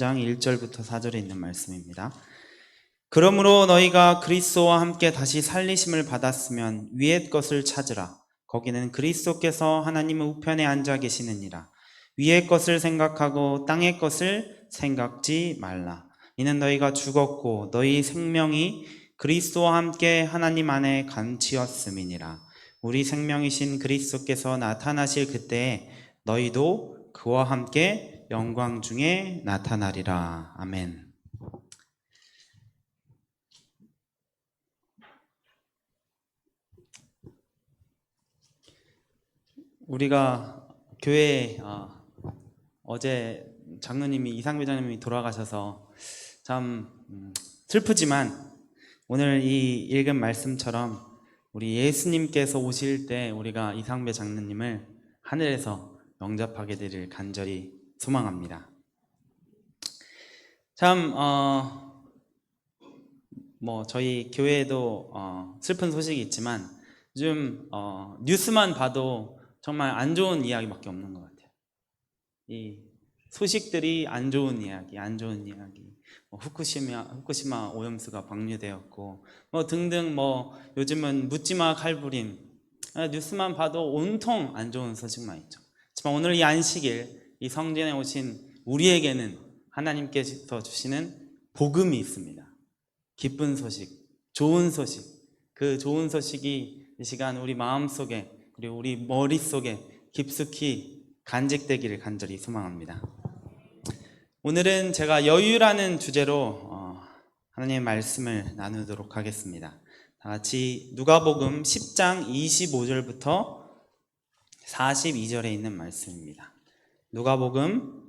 장 1절부터 4절에 있는 말씀입니다. 그러므로 너희가 그리스도와 함께 다시 살리심을 받았으면 위의 것을 찾으라. 거기는 그리스도께서 하나님의 우편에 앉아 계시느니라. 위의 것을 생각하고 땅의 것을 생각지 말라. 이는 너희가 죽었고 너희 생명이 그리스도와 함께 하나님 안에 감추었음이니라. 우리 생명이신 그리스도께서 나타나실 그때에 너희도 그와 함께 영광 중에 나타나리라. 아멘. 우리가 교회에 어제 장로님이 이상배 장로님이 돌아가셔서 참 슬프지만 오늘 이 읽은 말씀처럼 우리 예수님께서 오실 때 우리가 이상배 장로님을 하늘에서 영접하게 되길 간절히 소망합니다. 참 저희 교회에도 슬픈 소식이 있지만 요즘 뉴스만 봐도 정말 안 좋은 이야기밖에 없는 것 같아요. 이 소식들이 안 좋은 이야기. 후쿠시마 오염수가 방류되었고 등등 요즘은 묻지마 칼부림, 뉴스만 봐도 온통 안 좋은 소식만 있죠. 하지만 오늘 이 안식일, 이 성전에 오신 우리에게는 하나님께서 주시는 복음이 있습니다. 기쁜 소식, 좋은 소식. 그 좋은 소식이 이 시간 우리 마음속에 그리고 우리 머릿속에 깊숙이 간직되기를 간절히 소망합니다. 오늘은 제가 여유라는 주제로 하나님의 말씀을 나누도록 하겠습니다. 다 같이 누가복음 10장 25절부터 42절에 있는 말씀입니다. 누가복음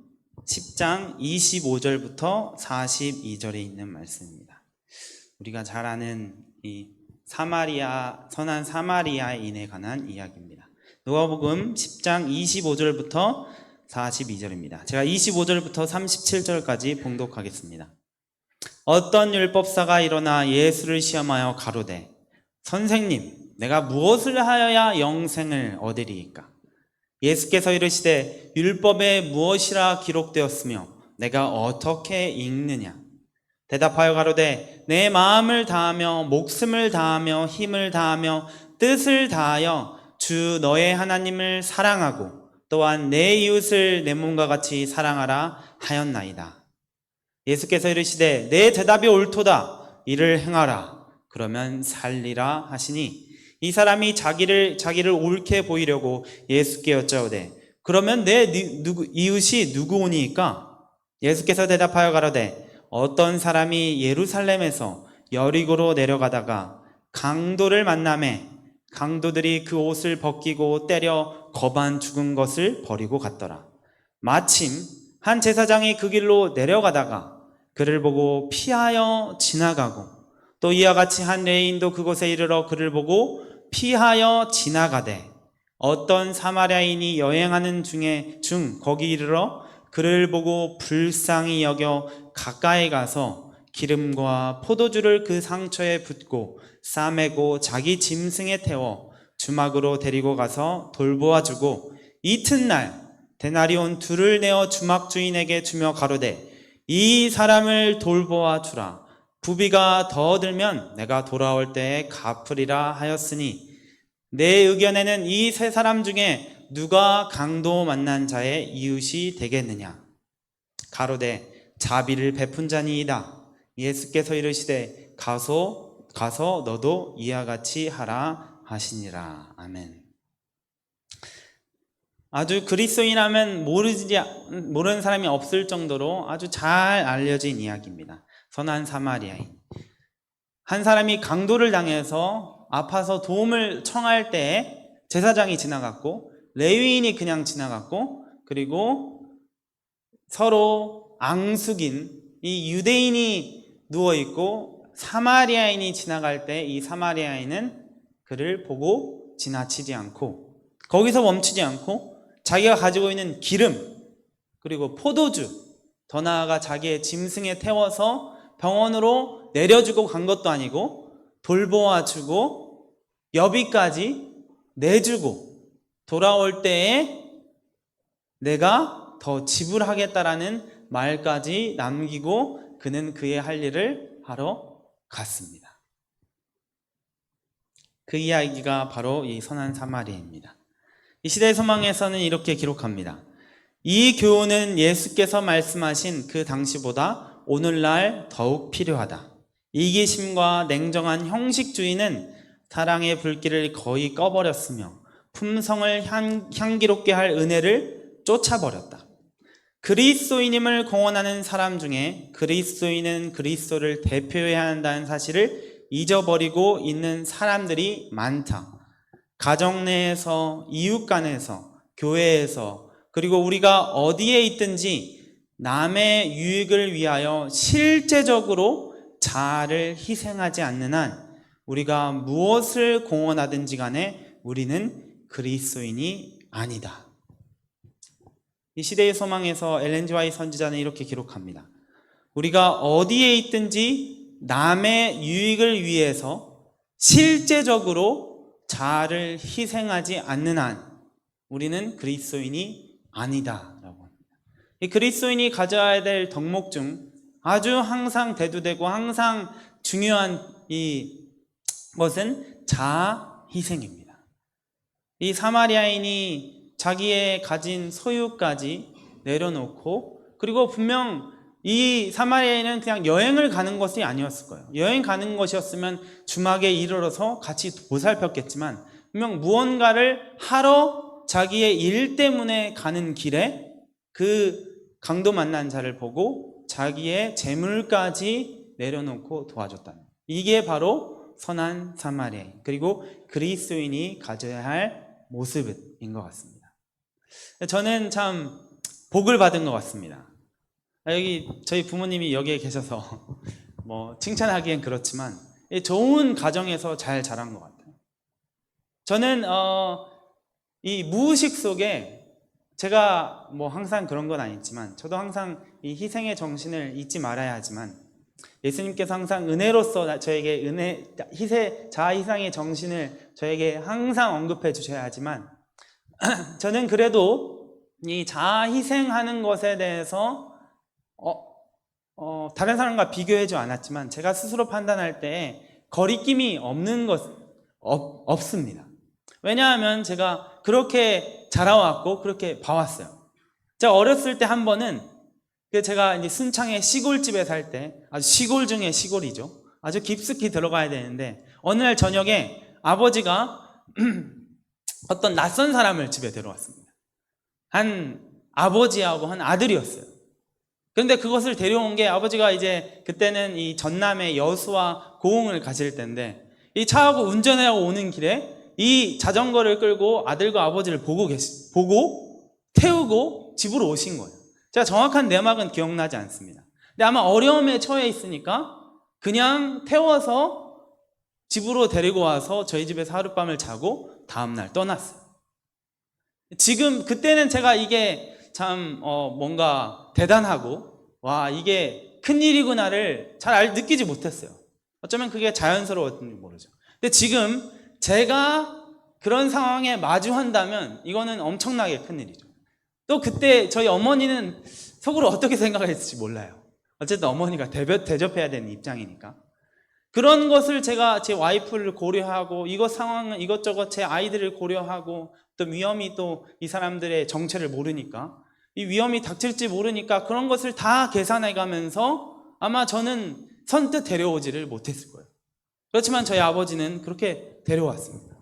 10장 25절부터 42절에 있는 말씀입니다. 우리가 잘 아는 이 선한 사마리아인에 관한 이야기입니다. 누가복음 10장 25절부터 42절입니다. 제가 25절부터 37절까지 봉독하겠습니다. 어떤 율법사가 일어나 예수를 시험하여 가로되 선생님, 내가 무엇을 하여야 영생을 얻으리이까? 예수께서 이르시되 율법에 무엇이라 기록되었으며 내가 어떻게 읽느냐? 대답하여 가로되 내 마음을 다하며 목숨을 다하며 힘을 다하며 뜻을 다하여 주 너의 하나님을 사랑하고 또한 내 이웃을 내 몸과 같이 사랑하라 하였나이다. 예수께서 이르시되 내 대답이 옳도다. 이를 행하라. 그러면 살리라 하시니 이 사람이 자기를 옳게 보이려고 예수께 여짜오되 그러면 내 이웃이 누구오니까? 예수께서 대답하여 가로되 어떤 사람이 예루살렘에서 여리고로 내려가다가 강도를 만나매 강도들이 그 옷을 벗기고 때려 거반 죽은 것을 버리고 갔더라. 마침 한 제사장이 그 길로 내려가다가 그를 보고 피하여 지나가고 또 이와 같이 한 레위인도 그곳에 이르러 그를 보고 피하여 지나가되 어떤 사마리아인이 여행하는 중 거기 이르러 그를 보고 불쌍히 여겨 가까이 가서 기름과 포도주를 그 상처에 붓고 싸매고 자기 짐승에 태워 주막으로 데리고 가서 돌보아 주고 이튿날 데나리온 2를 내어 주막 주인에게 주며 가로되 이 사람을 돌보아 주라. 부비가 더 들면 내가 돌아올 때에 갚으리라 하였으니 내 의견에는 이 세 사람 중에 누가 강도 만난 자의 이웃이 되겠느냐? 가로되 자비를 베푼 자니이다. 예수께서 이르시되 가서 너도 이와 같이 하라 하시니라. 아멘. 아주 그리스도인하면 모르는 사람이 없을 정도로 아주 잘 알려진 이야기입니다. 선한 사마리아인. 한 사람이 강도를 당해서 아파서 도움을 청할 때에 제사장이 지나갔고 레위인이 그냥 지나갔고 그리고 서로 앙숙인 이 유대인이 누워있고 사마리아인이 지나갈 때 이 사마리아인은 그를 보고 지나치지 않고 거기서 멈추지 않고 자기가 가지고 있는 기름 그리고 포도주 더 나아가 자기의 짐승에 태워서 병원으로 내려주고 간 것도 아니고 돌보아주고 여비까지 내주고 돌아올 때에 내가 더 지불하겠다라는 말까지 남기고 그는 그의 할 일을 하러 갔습니다. 그 이야기가 바로 이 선한 사마리아입니다. 이 시대의 소망에서는 이렇게 기록합니다. 이 교훈은 예수께서 말씀하신 그 당시보다 오늘날 더욱 필요하다. 이기심과 냉정한 형식주의는 사랑의 불길을 거의 꺼버렸으며 품성을 향기롭게 할 은혜를 쫓아버렸다. 그리스도인임을 공언하는 사람 중에 그리스도인은 그리스도를 대표해야 한다는 사실을 잊어버리고 있는 사람들이 많다. 가정 내에서, 이웃 간에서, 교회에서, 그리고 우리가 어디에 있든지 남의 유익을 위하여 실제적으로 자아를 희생하지 않는 한 우리가 무엇을 공언하든지 간에 우리는 그리스도인이 아니다. 이 시대의 소망에서 엘렌 G. 화이트 선지자는 이렇게 기록합니다. 우리가 어디에 있든지 남의 유익을 위해서 실제적으로 자아를 희생하지 않는 한 우리는 그리스도인이 아니다 라고 합니다. 이 그리스도인이 가져야 될 덕목 중 아주 항상 대두되고 항상 중요한 것은 자아 희생입니다. 이 사마리아인이 자기의 가진 소유까지 내려놓고, 그리고 분명 이 사마리아인은 그냥 여행을 가는 것이 아니었을 거예요. 여행 가는 것이었으면 주막에 이르러서 같이 보살폈겠지만 분명 무언가를 하러 자기의 일 때문에 가는 길에 그 강도 만난 자를 보고 자기의 재물까지 내려놓고 도와줬다는, 이게 바로 선한 사마리아인, 그리고 그리스도인이 가져야 할 모습인 것 같습니다. 저는 참 복을 받은 것 같습니다. 여기 저희 부모님이 여기에 계셔서 뭐 칭찬하기엔 그렇지만 좋은 가정에서 잘 자란 것 같아요. 저는 이 무의식 속에 제가 뭐 항상 그런 건 아니지만 저도 항상 이 희생의 정신을 잊지 말아야 하지만 예수님께서 항상 은혜로서 저에게 자아 희생의 정신을 저에게 항상 언급해 주셔야 하지만 저는 그래도 이 자아 희생하는 것에 대해서 다른 사람과 비교하지 않았지만 제가 스스로 판단할 때 거리낌이 없습니다. 왜냐하면 제가 그렇게 자라왔고 그렇게 봐왔어요. 제가 어렸을 때 한 번은 제가 이제 순창의 시골집에 살 때, 아주 시골 중에 시골이죠. 아주 깊숙이 들어가야 되는데 어느 날 저녁에 아버지가 어떤 낯선 사람을 집에 데려왔습니다. 한 아버지하고 한 아들이었어요. 그런데 그것을 데려온 게 아버지가 이제 그때는 이 전남의 여수와 고흥을 가실 때인데 이 차하고 운전하고 오는 길에 이 자전거를 끌고 아들과 아버지를 보고 태우고 집으로 오신 거예요. 제가 정확한 내막은 기억나지 않습니다. 근데 아마 어려움에 처해 있으니까 그냥 태워서 집으로 데리고 와서 저희 집에서 하룻밤을 자고 다음날 떠났어요. 지금 그때는 제가 이게 참 뭔가 대단하고 와 이게 큰일이구나를 잘 느끼지 못했어요. 어쩌면 그게 자연스러웠는지 모르죠. 근데 지금 제가 그런 상황에 마주한다면 이거는 엄청나게 큰일이죠. 또 그때 저희 어머니는 속으로 어떻게 생각했을지 몰라요. 어쨌든 어머니가 대접해야 되는 입장이니까. 그런 것을 제가 제 와이프를 고려하고 이것저것 제 아이들을 고려하고 또 위험이 또 이 사람들의 정체를 모르니까 이 위험이 닥칠지 모르니까 그런 것을 다 계산해 가면서 아마 저는 선뜻 데려오지를 못했을 거예요. 그렇지만 저희 아버지는 그렇게 데려왔습니다.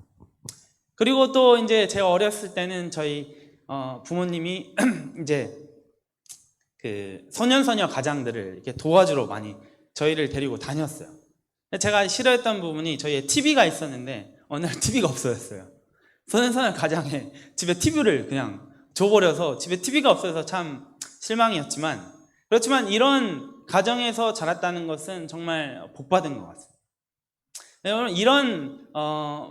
그리고 또 이제 제가 어렸을 때는 저희 부모님이 이제 그 소년소녀 가장들을 이렇게 도와주러 많이 저희를 데리고 다녔어요. 제가 싫어했던 부분이 저희의 TV가 있었는데 어느 날 TV가 없어졌어요. 소년소녀 가장에 집에 TV를 그냥 줘버려서 집에 TV가 없어서 참 실망이었지만, 그렇지만 이런 가정에서 자랐다는 것은 정말 복받은 것 같습니다. 여러분, 이런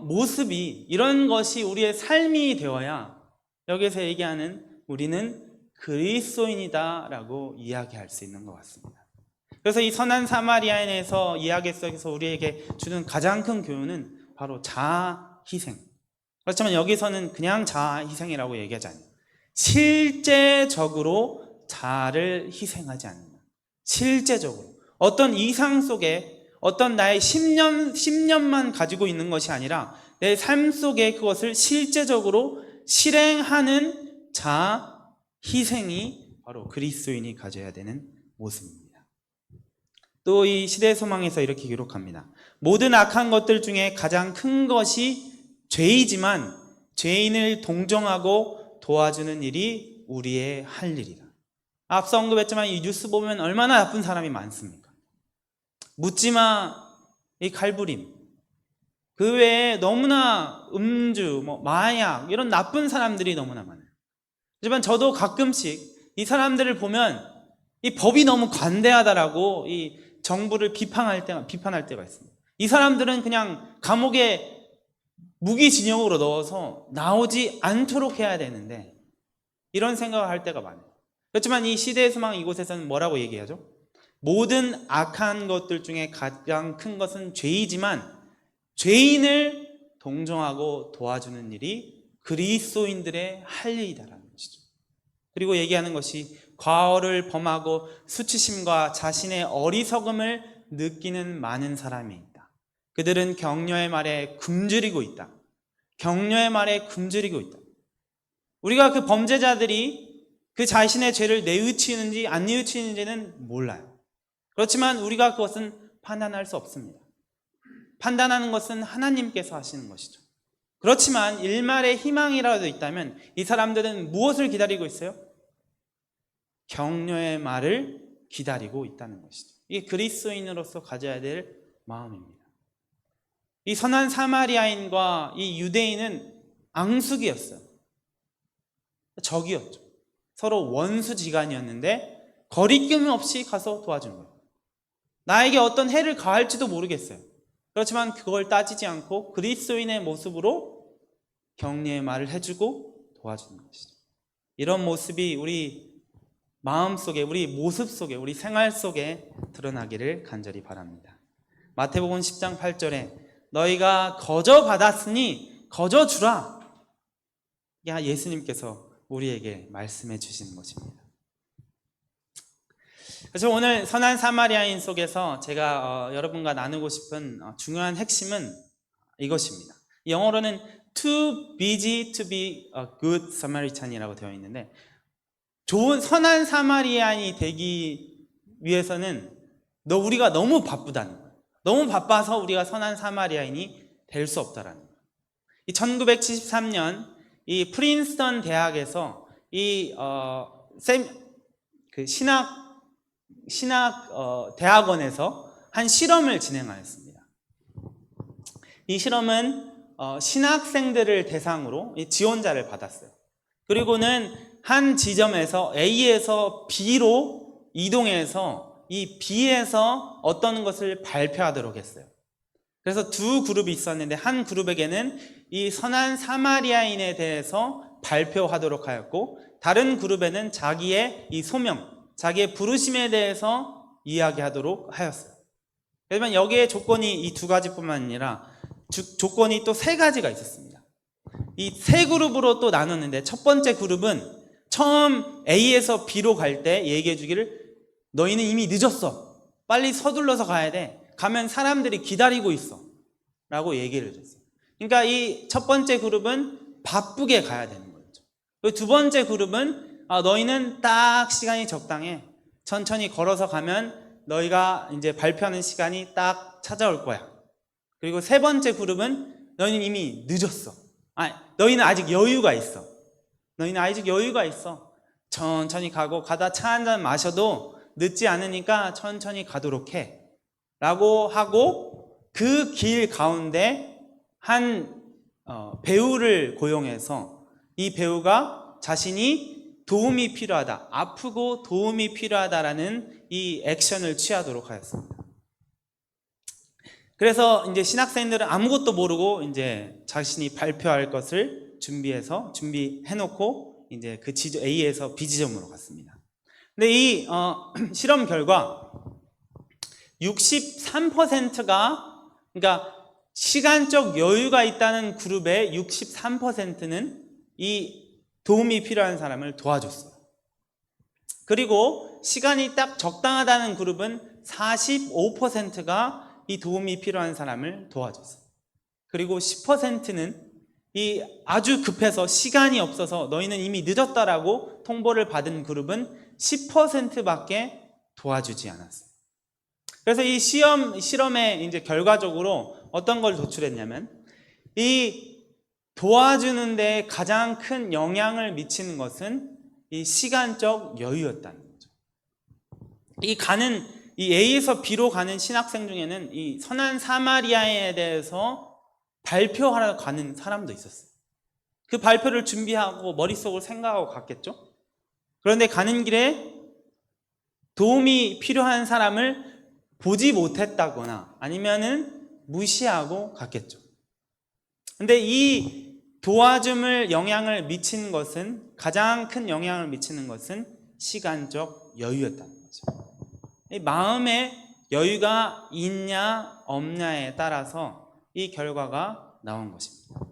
모습이, 이런 것이 우리의 삶이 되어야 여기서 얘기하는 우리는 그리스도인이다 라고 이야기할 수 있는 것 같습니다. 그래서 이 선한 사마리아인에서 이야기 속에서 우리에게 주는 가장 큰 교훈은 바로 자아 희생. 그렇지만 여기서는 그냥 자아 희생이라고 얘기하지 않아요. 실제적으로 자아를 희생하지 않는다. 실제적으로 어떤 이상 속에 어떤 나의 10년만 가지고 있는 것이 아니라 내 삶 속에 그것을 실제적으로 실행하는 자아 희생이 바로 그리스도인이 가져야 되는 모습입니다. 또 이 시대 소망에서 이렇게 기록합니다. 모든 악한 것들 중에 가장 큰 것이 죄이지만 죄인을 동정하고 도와주는 일이 우리의 할 일이다. 앞서 언급했지만 이 뉴스 보면 얼마나 나쁜 사람이 많습니까? 묻지마, 이 칼부림, 그 외에 너무나 음주, 마약 이런 나쁜 사람들이 너무나 많아요. 하지만 저도 가끔씩 이 사람들을 보면 이 법이 너무 관대하다라고 이 정부를 비판할 때가 있습니다. 이 사람들은 그냥 감옥에 무기징역으로 넣어서 나오지 않도록 해야 되는데 이런 생각을 할 때가 많아요. 그렇지만 이 시대의 소망 이곳에서는 뭐라고 얘기하죠? 모든 악한 것들 중에 가장 큰 것은 죄이지만 죄인을 동정하고 도와주는 일이 그리스도인들의 할 일이다라는 것이죠. 그리고 얘기하는 것이 과오를 범하고 수치심과 자신의 어리석음을 느끼는 많은 사람이 있다. 그들은 격려의 말에 굶주리고 있다. 격려의 말에 굶주리고 있다. 우리가 그 범죄자들이 그 자신의 죄를 뉘우치는지 안 뉘우치는지는 몰라요. 그렇지만 우리가 그것은 판단할 수 없습니다. 판단하는 것은 하나님께서 하시는 것이죠. 그렇지만 일말의 희망이라도 있다면 이 사람들은 무엇을 기다리고 있어요? 격려의 말을 기다리고 있다는 것이죠. 이게 그리스도인으로서 가져야 될 마음입니다. 이 선한 사마리아인과 이 유대인은 앙숙이었어요. 적이었죠. 서로 원수지간이었는데 거리낌 없이 가서 도와준 거예요. 나에게 어떤 해를 가할지도 모르겠어요. 그렇지만 그걸 따지지 않고 그리스도인의 모습으로 격려의 말을 해주고 도와주는 것이죠. 이런 모습이 우리 마음 속에, 우리 모습 속에, 우리 생활 속에 드러나기를 간절히 바랍니다. 마태복음 10장 8절에 너희가 거저 받았으니 거저 주라. 예수님께서 우리에게 말씀해 주시는 것입니다. 그래서 오늘 선한 사마리아인 속에서 제가 여러분과 나누고 싶은 중요한 핵심은 이것입니다. 영어로는 too busy to be a good Samaritan이라고 되어 있는데 좋은 선한 사마리아인이 되기 위해서는 우리가 너무 바쁘다는 거예요. 너무 바빠서 우리가 선한 사마리아인이 될 수 없다라는 거예요. 1973년 이 프린스턴 대학에서 신학 대학원에서 한 실험을 진행하였습니다. 이 실험은 신학생들을 대상으로 지원자를 받았어요. 그리고는 한 지점에서 A에서 B로 이동해서 이 B에서 어떤 것을 발표하도록 했어요. 그래서 두 그룹이 있었는데 한 그룹에게는 이 선한 사마리아인에 대해서 발표하도록 하였고 다른 그룹에는 자기의 이 소명, 자기의 부르심에 대해서 이야기하도록 하였어요. 하지만 여기에 조건이 이 두 가지뿐만 아니라 조건이 또 세 가지가 있었습니다. 이 세 그룹으로 또 나눴는데 첫 번째 그룹은 처음 A에서 B로 갈 때 얘기해 주기를 너희는 이미 늦었어. 빨리 서둘러서 가야 돼. 가면 사람들이 기다리고 있어. 라고 얘기를 해줬어요. 그러니까 이 첫 번째 그룹은 바쁘게 가야 되는 거죠. 그리고 두 번째 그룹은 너희는 딱 시간이 적당해. 천천히 걸어서 가면 너희가 이제 발표하는 시간이 딱 찾아올 거야. 그리고 세 번째 그룹은 너희는 이미 늦었어. 너희는 아직 여유가 있어. 너희는 아직 여유가 있어. 천천히 가고 가다 차 한잔 마셔도 늦지 않으니까 천천히 가도록 해. 라고 하고 그 길 가운데 한 배우를 고용해서 이 배우가 자신이 도움이 필요하다, 아프고 도움이 필요하다라는 이 액션을 취하도록 하였습니다. 그래서 이제 신학생들은 아무것도 모르고 이제 자신이 발표할 것을 준비해놓고 이제 그 지점 A에서 B 지점으로 갔습니다. 근데 이 실험 결과 63%가 그러니까 시간적 여유가 있다는 그룹의 63%는 이 도움이 필요한 사람을 도와줬어요. 그리고 시간이 딱 적당하다는 그룹은 45%가 이 도움이 필요한 사람을 도와줬어요. 그리고 10%는 이 아주 급해서 시간이 없어서 너희는 이미 늦었다라고 통보를 받은 그룹은 10%밖에 도와주지 않았어요. 그래서 이 실험의 이제 결과적으로 어떤 걸 도출했냐면, 이 도와주는데 가장 큰 영향을 미치는 것은 이 시간적 여유였다는 거죠. 이 A에서 B로 가는 신학생 중에는 이 선한 사마리아에 대해서 발표하러 가는 사람도 있었어요. 그 발표를 준비하고 머릿속으로 생각하고 갔겠죠. 그런데 가는 길에 도움이 필요한 사람을 보지 못했다거나 아니면은 무시하고 갔겠죠. 근데 이 도와줌을 영향을 미치는 것은, 가장 큰 영향을 미치는 것은 시간적 여유였다는 거죠. 이 마음에 여유가 있냐 없냐에 따라서 이 결과가 나온 것입니다.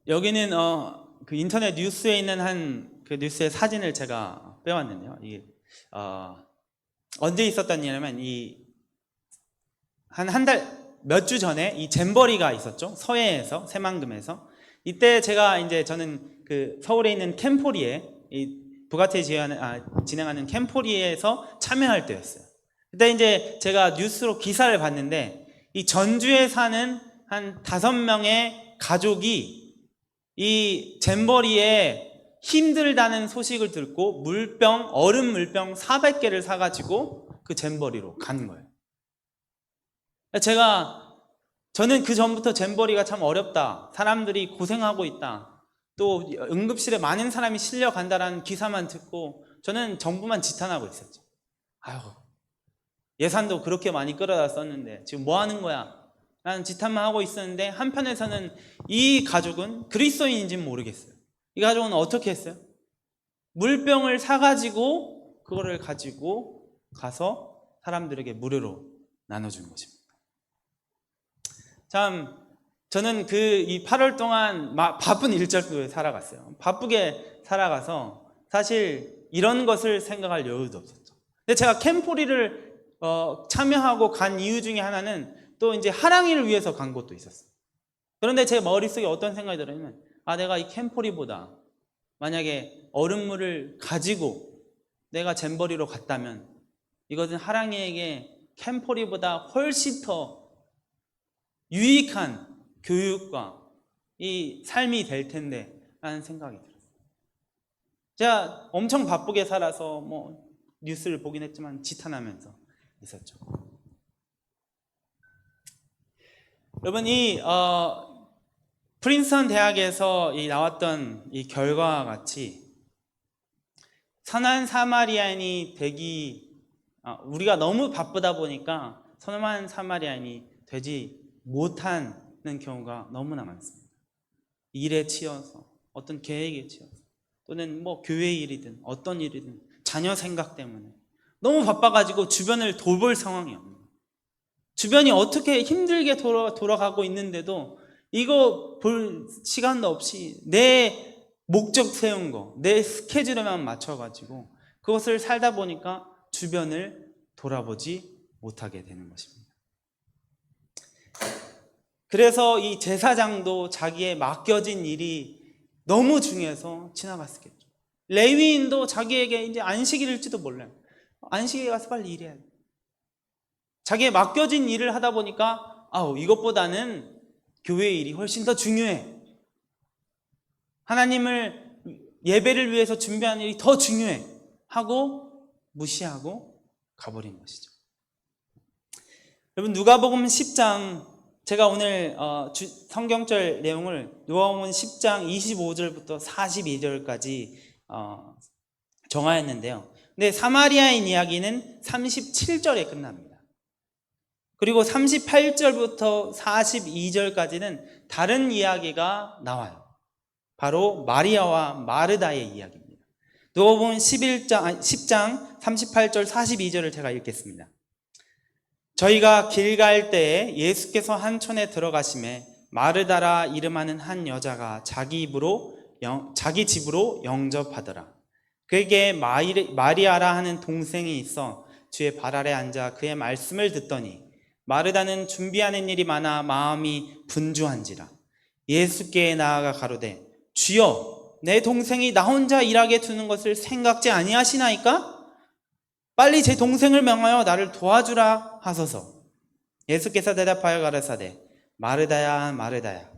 여기는 그 인터넷 뉴스에 있는 한 그 뉴스의 사진을 제가 빼왔는데요. 이게 언제 있었던 일이냐면 한 달 몇 주 전에 이 잼버리가 있었죠. 서해에서, 새만금에서. 이때 저는 그 서울에 있는 캠포리에, 이 부가티 진행하는 캠포리에서 참여할 때였어요. 그때 이제 제가 뉴스로 기사를 봤는데, 이 전주에 사는 한 5명의 가족이 이 잼버리에 힘들다는 소식을 듣고 얼음 물병 400개를 사가지고 그 잼버리로 간 거예요. 저는 그 전부터 잼버리가 참 어렵다, 사람들이 고생하고 있다, 또 응급실에 많은 사람이 실려간다라는 기사만 듣고 저는 정부만 지탄하고 있었죠. 아유, 예산도 그렇게 많이 끌어다 썼는데 지금 뭐 하는 거야? 라는 지탄만 하고 있었는데, 한편에서는 이 가족은 그리스도인인지는 모르겠어요. 이 가족은 어떻게 했어요? 물병을 사가지고 그거를 가지고 가서 사람들에게 무료로 나눠준 것입니다. 참, 저는 이 8월 동안 바쁜 일정 속에 살아갔어요. 바쁘게 살아가서 사실 이런 것을 생각할 여유도 없었죠. 근데 제가 캠포리를 참여하고 간 이유 중에 하나는 또 이제 하랑이를 위해서 간 것도 있었어요. 그런데 제 머릿속에 어떤 생각이 들었냐면, 내가 이 캠포리보다 만약에 얼음물을 가지고 내가 잼버리로 갔다면 이것은 하랑이에게 캠포리보다 훨씬 더 유익한 교육과 이 삶이 될 텐데 라는 생각이 들었어요. 제가 엄청 바쁘게 살아서 뉴스를 보긴 했지만 지탄하면서 있었죠. 여러분, 프린스턴 대학에서 나왔던 이 결과와 같이 선한 사마리아인이 우리가 너무 바쁘다 보니까 선한 사마리아인이 되지 못하는 경우가 너무나 많습니다. 일에 치여서, 어떤 계획에 치여서, 또는 교회 일이든 어떤 일이든 자녀 생각 때문에 너무 바빠가지고 주변을 돌볼 상황이 없는 거예요. 주변이 어떻게 힘들게 돌아가고 있는데도 이거 볼 시간도 없이 내 목적 세운 거, 내 스케줄에만 맞춰가지고 그것을 살다 보니까 주변을 돌아보지 못하게 되는 것입니다. 그래서 이 제사장도 자기의 맡겨진 일이 너무 중요해서 지나갔겠죠. 레위인도 자기에게 이제 안식일일지도 몰라요. 안식일에 가서 빨리 일해야 돼. 자기의 맡겨진 일을 하다 보니까 이것보다는 교회 일이 훨씬 더 중요해. 하나님을 예배를 위해서 준비하는 일이 더 중요해 하고 무시하고 가버린 것이죠. 여러분, 누가복음 10장, 제가 오늘 성경절 내용을 누가복음 10장 25절부터 42절까지 정하였는데요. 근데 사마리아인 이야기는 37절에 끝납니다. 그리고 38절부터 42절까지는 다른 이야기가 나와요. 바로 마리아와 마르다의 이야기입니다. 누가복음 10장 38절 42절을 제가 읽겠습니다. 저희가 길 갈 때에 예수께서 한 촌에 들어가심에 마르다라 이름하는 한 여자가 자기 집으로 영접하더라. 그에게 마리아라 하는 동생이 있어 주의 발 아래 앉아 그의 말씀을 듣더니 마르다는 준비하는 일이 많아 마음이 분주한지라. 예수께 나아가 가로되 주여 내 동생이 나 혼자 일하게 두는 것을 생각지 아니하시나이까? 빨리 제 동생을 명하여 나를 도와주라 하소서. 예수께서 대답하여 가라사대 마르다야 마르다야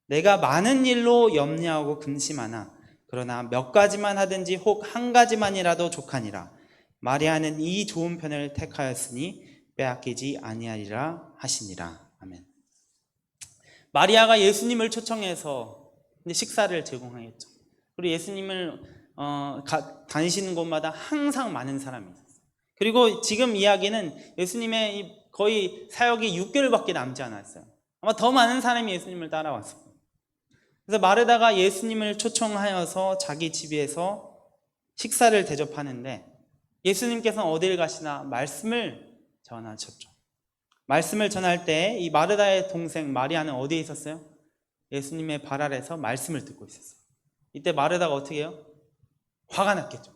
내가 많은 일로 염려하고 근심하나 그러나 몇 가지만 하든지 혹 한 가지만이라도 족하니라. 마리아는 이 좋은 편을 택하였으니 빼앗기지 아니하리라 하시니라. 아멘. 마리아가 예수님을 초청해서 식사를 제공하였죠. 그리고 예수님을 다니시는 곳마다 항상 많은 사람이 있었어요. 그리고 지금 이야기는 예수님의 거의 사역이 6개월밖에 남지 않았어요. 아마 더 많은 사람이 예수님을 따라왔을 거예요. 그래서 마르다가 예수님을 초청하여서 자기 집에서 식사를 대접하는데 예수님께서는 어딜 가시나 말씀을 전하셨죠. 말씀을 전할 때 이 마르다의 동생 마리아는 어디에 있었어요? 예수님의 발 아래서 말씀을 듣고 있었어요. 이때 마르다가 어떻게 해요? 화가 났겠죠.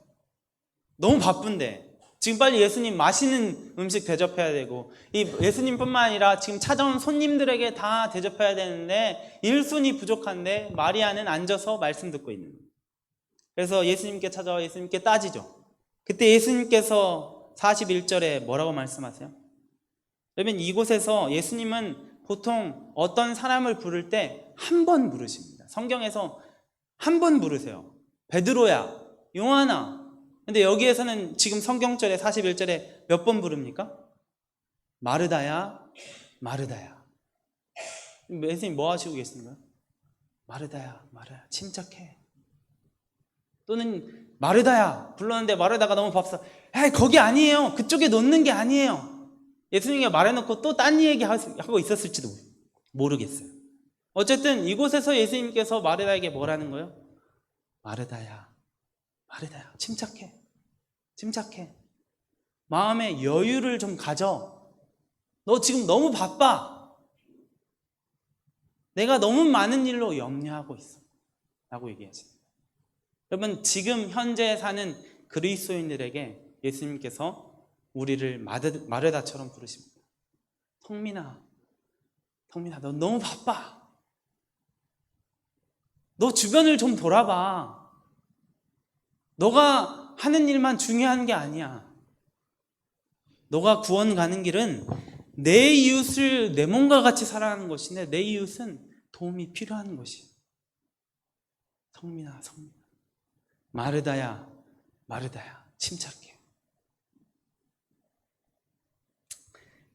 너무 바쁜데 지금 빨리 예수님 맛있는 음식 대접해야 되고 이 예수님뿐만 아니라 지금 찾아온 손님들에게 다 대접해야 되는데 일손이 부족한데 마리아는 앉아서 말씀 듣고 있는 거예요. 그래서 예수님께 찾아와 예수님께 따지죠. 그때 예수님께서 41절에 뭐라고 말씀하세요? 여러분 이곳에서 예수님은 보통 어떤 사람을 부를 때 한 번 부르십니다. 성경에서 한 번 부르세요. 베드로야, 요한아. 근데 여기에서는 지금 성경절에 41절에 몇 번 부릅니까? 마르다야, 마르다야. 예수님 뭐 하시고 계신가요? 마르다야, 마르다야, 침착해. 또는 마르다야 불렀는데 마르다가 너무 바빠서 에이 거기 아니에요. 그쪽에 놓는 게 아니에요. 예수님이 말해놓고 또 딴 얘기 하고 있었을지도 모르겠어요. 어쨌든 이곳에서 예수님께서 마르다에게 뭐라는 거예요? 마르다야, 마르다야, 침착해. 침착해. 마음에 여유를 좀 가져. 너 지금 너무 바빠. 내가 너무 많은 일로 염려하고 있어. 라고 얘기하십니다. 여러분 지금 현재 사는 그리스도인들에게 예수님께서 우리를 마르다처럼 부르십니다. 성민아, 성민아 너 너무 바빠. 너 주변을 좀 돌아봐. 너가 하는 일만 중요한 게 아니야. 너가 구원 가는 길은 내 이웃을 내 몸과 같이 살아가는 것인데 내 이웃은 도움이 필요한 것이야. 성민아, 성민아. 마르다야, 마르다야. 침착해.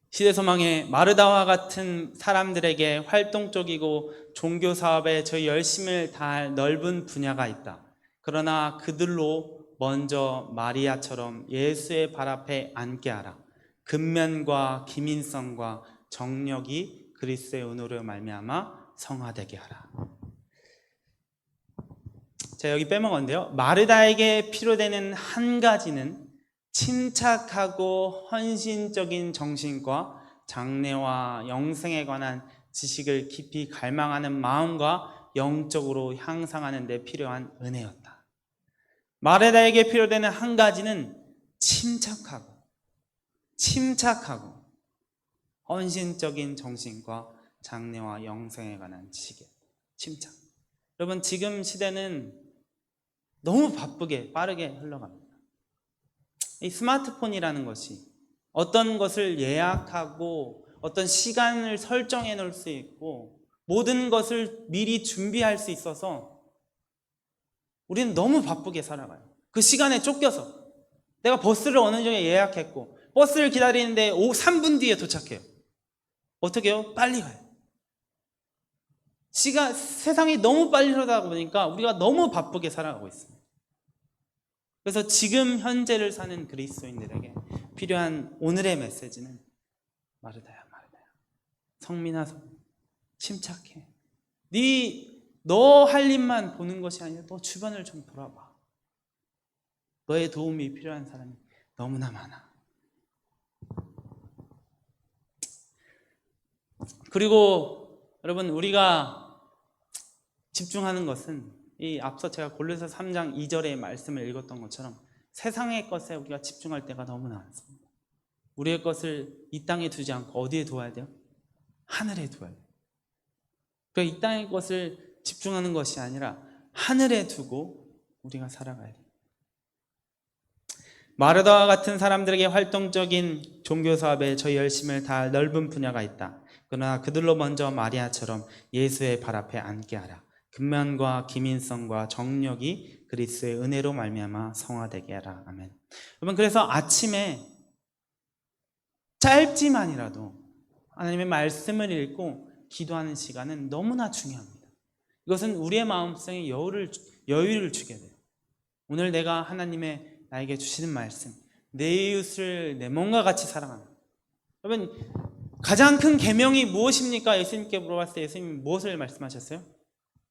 시대소망의 마르다와 같은 사람들에게 활동적이고 종교 사업에 저 열심을 다할 넓은 분야가 있다. 그러나 그들로 먼저 마리아처럼 예수의 발 앞에 앉게 하라. 근면과 기민성과 정력이 그리스도의 은혜로 말미암아 성화되게 하라. 제가 여기 빼먹었는데요. 마르다에게 필요되는 한 가지는 침착하고 헌신적인 정신과 장래와 영생에 관한 지식을 깊이 갈망하는 마음과 영적으로 향상하는 데 필요한 은혜였다. 마르다에게 필요되는 한 가지는 침착하고 헌신적인 정신과 장래와 영생에 관한 지식이에요. 침착. 여러분 지금 시대는 너무 바쁘게 빠르게 흘러갑니다. 이 스마트폰이라는 것이 어떤 것을 예약하고 어떤 시간을 설정해 놓을 수 있고 모든 것을 미리 준비할 수 있어서 우리는 너무 바쁘게 살아가요. 그 시간에 쫓겨서 내가 버스를 어느 정도 예약했고 버스를 기다리는데 3분 뒤에 도착해요. 어떻게 해요? 빨리 가요. 세상이 너무 빨리 흘러가다 보니까 우리가 너무 바쁘게 살아가고 있습니다. 그래서 지금 현재를 사는 그리스도인들에게 필요한 오늘의 메시지는 마르다야, 마르다야. 성민아, 침착해. 너 할 일만 보는 것이 아니라 너 주변을 좀 돌아봐. 너의 도움이 필요한 사람이 너무나 많아. 그리고 여러분 우리가 집중하는 것은 이 앞서 제가 골로새 3장 2절의 말씀을 읽었던 것처럼 세상의 것에 우리가 집중할 때가 너무나 많습니다. 우리의 것을 이 땅에 두지 않고 어디에 두어야 돼요? 하늘에 두어야 돼요. 그러니까 이 땅의 것을 집중하는 것이 아니라 하늘에 두고 우리가 살아가야 돼요. 마르다와 같은 사람들에게 활동적인 종교사업에 저희 열심을 다할 넓은 분야가 있다. 그러나 그들로 먼저 마리아처럼 예수의 발 앞에 앉게 하라. 근면과 기민성과 정력이 그리스도의 은혜로 말미암아 성화되게 하라. 아멘. 여러분, 그래서 아침에 짧지만이라도 하나님의 말씀을 읽고 기도하는 시간은 너무나 중요합니다. 이것은 우리의 마음속에 여유를 주게 돼요. 오늘 내가 하나님의 나에게 주시는 말씀, 내 이웃을 내 몸과 같이 사랑하는. 여러분, 가장 큰 계명이 무엇입니까? 예수님께 물어봤을 때 예수님이 무엇을 말씀하셨어요?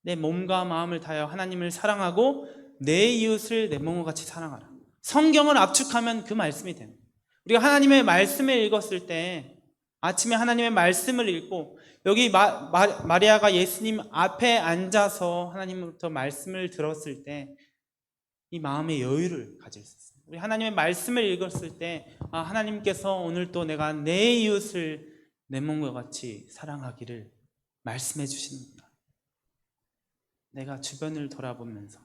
내 몸과 마음을 다하여 하나님을 사랑하고 내 이웃을 내 몸과 같이 사랑하라. 성경을 압축하면 그 말씀이 됩니다. 우리가 하나님의 말씀을 읽었을 때, 아침에 하나님의 말씀을 읽고 여기 마리아가 예수님 앞에 앉아서 하나님으로부터 말씀을 들었을 때 이 마음의 여유를 가질 수 있어요. 우리 하나님의 말씀을 읽었을 때 하나님께서 오늘 또 내가 내 이웃을 내 몸과 같이 사랑하기를 말씀해 주시는구나. 내가 주변을 돌아보면서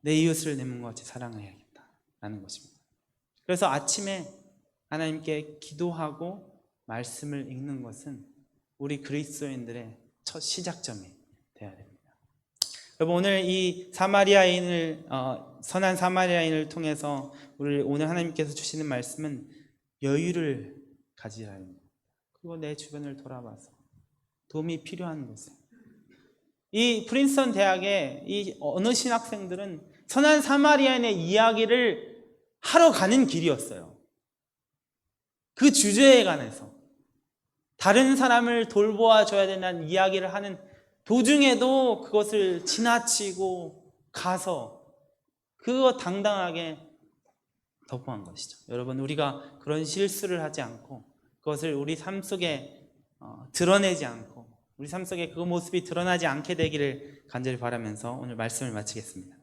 내 이웃을 내 몸과 같이 사랑해야겠다라는 것입니다. 그래서 아침에 하나님께 기도하고 말씀을 읽는 것은 우리 그리스도인들의 첫 시작점이 되어야 됩니다. 여러분, 오늘 이 사마리아인을 선한 사마리아인을 통해서 우리 오늘 하나님께서 주시는 말씀은 여유를 가지라 합니다. 그리고 내 주변을 돌아봐서 도움이 필요한 곳에, 이 프린스턴 대학의 이 어느 신학생들은 선한 사마리아인의 이야기를 하러 가는 길이었어요. 그 주제에 관해서 다른 사람을 돌보아 줘야 되는 이야기를 하는 도중에도 그것을 지나치고 가서 그거 당당하게 덮어간 것이죠. 여러분, 우리가 그런 실수를 하지 않고 그것을 우리 삶 속에 드러내지 않고 우리 삶 속에 그 모습이 드러나지 않게 되기를 간절히 바라면서 오늘 말씀을 마치겠습니다.